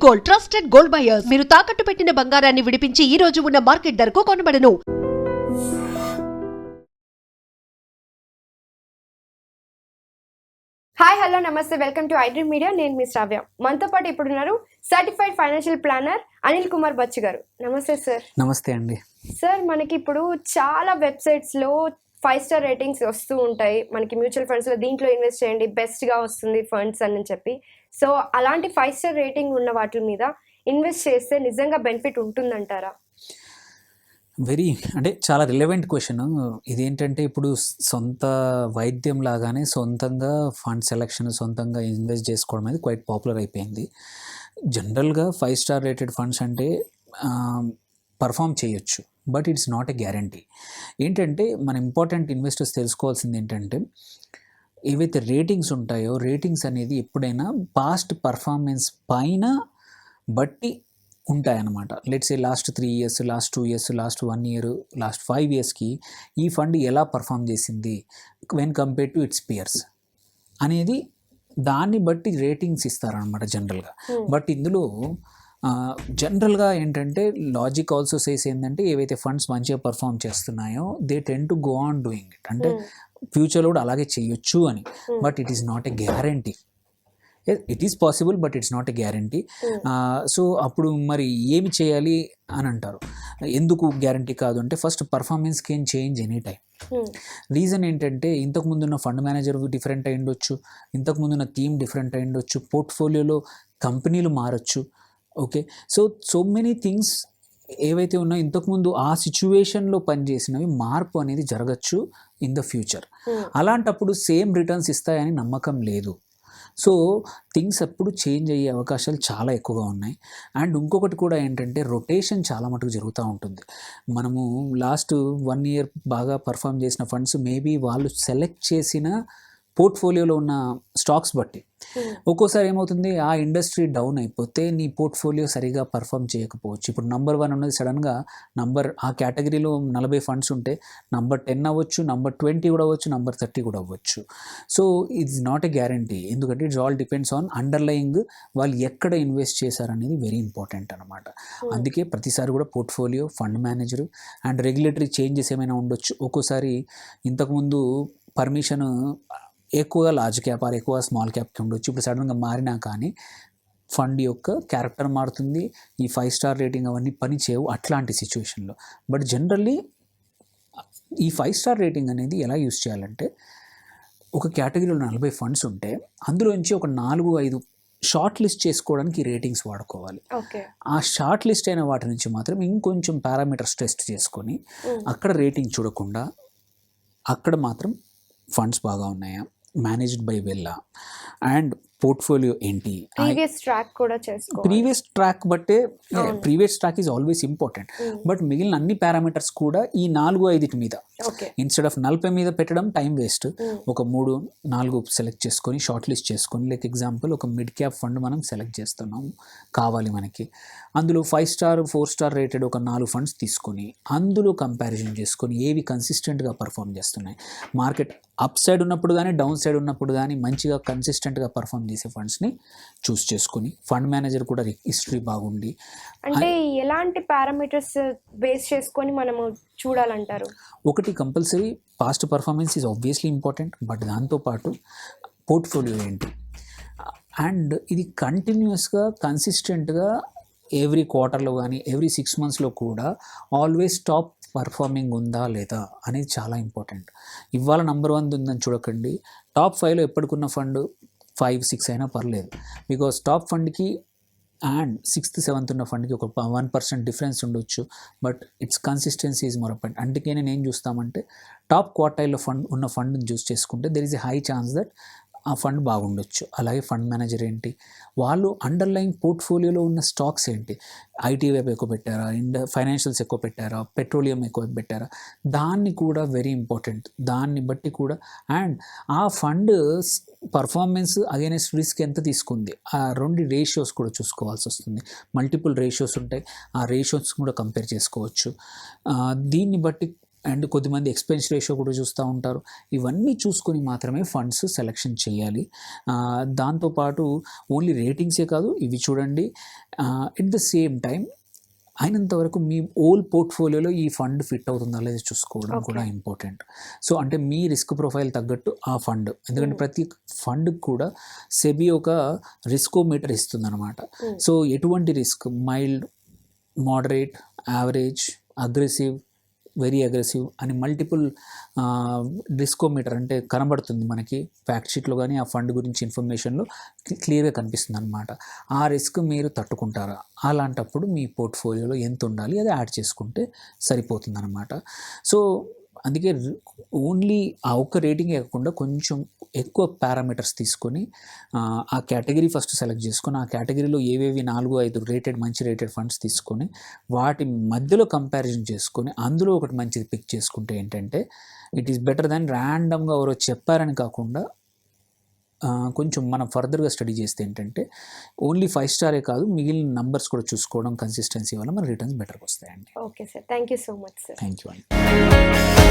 Gold, trusted gold buyers. మీరు తాకట్టు పెట్టిన బంగారాన్ని విడిపించి ఈ రోజు ఉన్న మార్కెట్ ధరకు కొనబడను. హాయ్ హలో నమస్తే, వెల్కమ్ టు ఐడ్రీమ్ మీడియా. నేను మీ శ్రావ్య. మనతో పాటు ఇప్పుడున్నారు certified financial planner Anil Kumar Bachu గారు. నమస్తే సార్. నమస్తే అండి. సార్, మనకి ఇప్పుడు చాలా వెబ్సైట్స్లో 5 స్టార్ రేటింగ్స్ వస్తూ ఉంటాయి. మనకి మ్యూచువల్ ఫండ్స్లో దీంట్లో ఇన్వెస్ట్ చేయండి, బెస్ట్గా వస్తుంది ఫండ్స్ అని చెప్పి. సో అలాంటి 5 స్టార్ రేటింగ్ ఉన్న వాటి మీద ఇన్వెస్ట్ చేస్తే నిజంగా బెనిఫిట్ ఉంటుందంటారా? అంటే చాలా రిలవెంట్ క్వశ్చన్. ఇదేంటంటే ఇప్పుడు సొంత వైద్యం లాగానే సొంతంగా ఫండ్ సెలెక్షన్, సొంతంగా ఇన్వెస్ట్ చేసుకోవడం అనేది క్వైట్ పాపులర్ అయిపోయింది. జనరల్గా 5 స్టార్ రేటెడ్ ఫండ్స్ అంటే పర్ఫామ్ చేయొచ్చు, but it's not a guarantee. ఏంటంటే మన ఇంపార్టెంట్ ఇన్వెస్టర్స్ తెలుసుకోవాల్సింది ఏంటంటే, ఏవైతే రేటింగ్స్ ఉంటాయో రేటింగ్స్ అనేది ఎప్పుడైనా పాస్ట్ పర్ఫార్మెన్స్ పైన బట్టి ఉంటాయన్నమాట. Let's a last 3 years, last 2 years, last 1 year, last 5 ఇయర్స్కి ఈ ఫండ్ ఎలా పర్ఫామ్ చేసింది when compare to its peers అనేది దాన్ని బట్టి రేటింగ్స్ ఇస్తారనమాట జనరల్గా. బట్ ఇందులో జనరల్గా ఏంటంటే లాజిక్ ఆల్సో సేస్ ఏంటంటే, ఏవైతే ఫండ్స్ మంచిగా పర్ఫామ్ చేస్తున్నాయో they tend to go on doing it, అంటే ఫ్యూచర్లో కూడా అలాగే చేయొచ్చు అని. But it is not a guarantee. It is possible, but it's not a guarantee. So అప్పుడు మరి ఏమి చేయాలి అని అంటారు. ఎందుకు గ్యారంటీ కాదు అంటే, first performance can change any time. Reason ఏంటంటే, ఇంతకుముందున్న ఫండ్ మేనేజర్ డిఫరెంట్ అయి ఉండొచ్చు, ఇంతకుముందున్న థీమ్ డిఫరెంట్ అయి ఉండొచ్చు, పోర్ట్ఫోలియోలో కంపెనీలు మారచ్చు. ఓకే, సో మెనీ థింగ్స్ ఏవైతే ఉన్నాయో ఇంతకుముందు ఆ సిచ్యువేషన్లో పనిచేసినవి మార్పు అనేది జరగచ్చు ఇన్ ద ఫ్యూచర్. అలాంటప్పుడు సేమ్ రిటర్న్స్ ఇస్తాయని నమ్మకం లేదు. సో థింగ్స్ ఎప్పుడు చేంజ్ అయ్యే అవకాశాలు చాలా ఎక్కువగా ఉన్నాయి. అండ్ ఇంకొకటి కూడా ఏంటంటే, రొటేషన్ చాలా మటుకు జరుగుతూ ఉంటుంది. మనము లాస్ట్ 1 ఇయర్ బాగా పర్ఫామ్ చేసిన ఫండ్స్ మేబీ వాళ్ళు సెలెక్ట్ చేసిన పోర్ట్ఫోలియోలో ఉన్న స్టాక్స్ బట్టి ఒక్కోసారి ఏమవుతుంది, ఆ ఇండస్ట్రీ డౌన్ అయిపోతే నీ పోర్ట్ఫోలియో సరిగా పర్ఫామ్ చేయకపోవచ్చు. ఇప్పుడు నంబర్ 1 ఉన్నది సడన్గా ఆ కేటగిరీలో 40 ఫండ్స్ ఉంటే నంబర్ 10 అవ్వచ్చు, నంబర్ 20 కూడా అవ్వచ్చు, నంబర్ 30 కూడా అవ్వచ్చు. So it's not a guarantee, ఎందుకంటే it's all depends on underlying వాళ్ళు ఎక్కడ ఇన్వెస్ట్ చేశారనేది వెరీ ఇంపార్టెంట్ అనమాట. అందుకే ప్రతిసారి కూడా portfolio, fund manager and regulatory changes ఏమైనా ఉండొచ్చు. ఒక్కోసారి ఇంతకుముందు పర్మిషన్ ఎక్కువగా లార్జ్ క్యాప్ ఆర్ ఎక్కువ స్మాల్ క్యాప్కి ఉండొచ్చు, ఇప్పుడు సడన్గా మారినా కానీ ఫండ్ యొక్క క్యారెక్టర్ మారుతుంది, ఈ 5 స్టార్ రేటింగ్ అవన్నీ పని చేయవు అట్లాంటి సిచ్యువేషన్లో. బట్ జనరల్లీ ఈ 5 స్టార్ రేటింగ్ అనేది ఎలా యూస్ చేయాలంటే, ఒక కేటగిరీలో 40 ఫండ్స్ ఉంటే అందులోంచి ఒక 4-5 షార్ట్ లిస్ట్ చేసుకోవడానికి రేటింగ్స్ వాడుకోవాలి. ఆ షార్ట్ లిస్ట్ అయిన వాటి నుంచి మాత్రం ఇంకొంచెం పారామీటర్స్ టెస్ట్ చేసుకొని అక్కడ రేటింగ్ చూడకుండా అక్కడ మాత్రం ఫండ్స్ బాగా ఉన్నాయా, మేనేజ్డ్ బై వెల్లా, అండ్ పోర్ట్ఫోలియో ఏంటి, ప్రీవియస్ ట్రాక్ కూడా చేసుకోవాలి. ప్రీవియస్ ట్రాక్ బట్టే, previous track is always important. But మిగిలిన అన్ని పారామీటర్స్ కూడా ఈ 4-5 మీద ఇన్స్టెడ్ ఆఫ్ 40 మీద పెట్టడం టైం వేస్ట్. ఒక 3-4 సెలెక్ట్ చేసుకొని షార్ట్ లిస్ట్ చేసుకొని, లైక్ ఎగ్జాంపుల్ ఒక మిడ్ క్యాప్ ఫండ్ మనం సెలెక్ట్ చేస్తున్నాము కావాలి మనకి, అందులో 5 స్టార్ 4 స్టార్ రేటెడ్ ఒక 4 ఫండ్స్ తీసుకొని అందులో కంపారిజన్ చేసుకొని ఏవి కన్సిస్టెంట్గా పర్ఫామ్ చేస్తున్నాయి, మార్కెట్ అప్ సైడ్ ఉన్నప్పుడు కానీ డౌన్ సైడ్ ఉన్నప్పుడు కానీ మంచిగా కన్సిస్టెంట్గా పర్ఫామ్ చేసే ఫండ్స్ని చూస్ చేసుకొని, ఫండ్ మేనేజర్ కూడా హిస్టరీ బాగుండి. అంటే ఎలాంటి పారామీటర్స్ బేస్ చేసుకొని మనము చూడాలంటారు? ఒకటి compulsory past performance is obviously important, but దాంతోపాటు పోర్ట్ఫోలియో ఏంటి, అండ్ ఇది కంటిన్యూస్గా కన్సిస్టెంట్గా ఎవ్రీ క్వార్టర్లో కానీ ఎవ్రీ 6 మంత్స్లో కూడా ఆల్వేస్ టాప్ పర్ఫార్మింగ్ ఉందా లేదా అనేది చాలా ఇంపార్టెంట్. ఇవాళ నంబర్ 1 ఉందని చూడకండి, టాప్ 5లో ఎప్పటికున్న ఫండ్ 5-6 అయినా పర్లేదు, because top ఫండ్కి and 6th 7th ఉన్న ఫండ్కి ఒక 1% డిఫరెన్స్ ఉండొచ్చు, but it's consistency is more important. అందుకే నేను ఏం చూస్తామంటే, టాప్ క్వార్టైల్లో ఉన్న ఫండ్ని చూస్ చేసుకుంటే there is a high chance that ఆ ఫండ్ బాగుండొచ్చు. అలాగే ఫండ్ మేనేజర్ ఏంటి, వాళ్ళు అండర్లైన్ పోర్ట్ఫోలియోలో ఉన్న స్టాక్స్ ఏంటి, ఐటీ వైపు ఎక్కువ పెట్టారా, ఫైనాన్షియల్స్ ఎక్కువ పెట్టారా, పెట్రోలియం ఎక్కువ పెట్టారా, దాన్ని కూడా వెరీ ఇంపార్టెంట్. దాన్ని బట్టి కూడా అండ్ ఆ ఫండ్ పర్ఫార్మెన్స్ అగైనెస్ట్ రిస్క్ ఎంత తీసుకుంది, ఆ 2 రేషియోస్ కూడా చూసుకోవాల్సి వస్తుంది. మల్టిపుల్ రేషియోస్ ఉంటాయి, ఆ రేషియోస్ కూడా కంపేర్ చేసుకోవచ్చు. దీన్ని బట్టి అండ్ కొద్దిమంది ఎక్స్పెన్స్ రేషియో కూడా చూస్తూ ఉంటారు. ఇవన్నీ చూసుకొని మాత్రమే ఫండ్స్ సెలెక్షన్ చేయాలి. దాంతోపాటు ఓన్లీ రేటింగ్సే కాదు, ఇవి చూడండి. ఎట్ ద సేమ్ టైం అయినంత వరకు మీ ఓల్ పోర్ట్ఫోలియోలో ఈ ఫండ్ ఫిట్ అవుతుందా లేదా చూసుకోవడం కూడా ఇంపార్టెంట్. సో అంటే మీ రిస్క్ ప్రొఫైల్ తగ్గట్టు ఆ ఫండ్, ఎందుకంటే ప్రతి ఫండ్కి కూడా సెబీ ఒక రిస్కోమీటర్ ఇస్తుంది అనమాట. సో ఎటువంటి risk, mild, moderate, average, aggressive, very aggressive అని మల్టిపుల్ రిస్కోమీటర్ అంటే కనబడుతుంది మనకి ఫ్యాక్ట్ షీట్లో కానీ ఆ ఫండ్ గురించి ఇన్ఫర్మేషన్లో క్లియర్గా కనిపిస్తుంది అనమాట. ఆ రిస్క్ మీరు తట్టుకుంటారా? అలాంటప్పుడు మీ పోర్ట్ఫోలియోలో ఎంత ఉండాలి అది యాడ్ చేసుకుంటే సరిపోతుంది అనమాట. సో అందుకే ఓన్లీ ఆ ఒక్క రేటింగ్ కాకుండా కొంచెం ఎక్కువ పారామీటర్స్ తీసుకొని ఆ కేటగిరీ ఫస్ట్ సెలెక్ట్ చేసుకొని ఆ కేటగిరీలో ఏవేవి 4-5 రేటెడ్ మంచి రేటెడ్ ఫండ్స్ తీసుకొని వాటి మధ్యలో కంపారిజన్ చేసుకొని అందులో ఒకటి మంచిది పిక్ చేసుకుంటే ఏంటంటే ఇట్ ఈస్ బెటర్ దాన్ ర్యాండమ్గా ఎవరో చెప్పారని కాకుండా కొంచెం మనం ఫర్దర్గా స్టడీ చేస్తే ఏంటంటే ఓన్లీ 5 స్టారే కాదు మిగిలిన నంబర్స్ కూడా చూసుకోవడం, కన్సిస్టెన్సీ వల్ల మన రిటర్న్స్ బెటర్గా వస్తాయండి. Okay sir, thank you so much sir. Thank you అండి.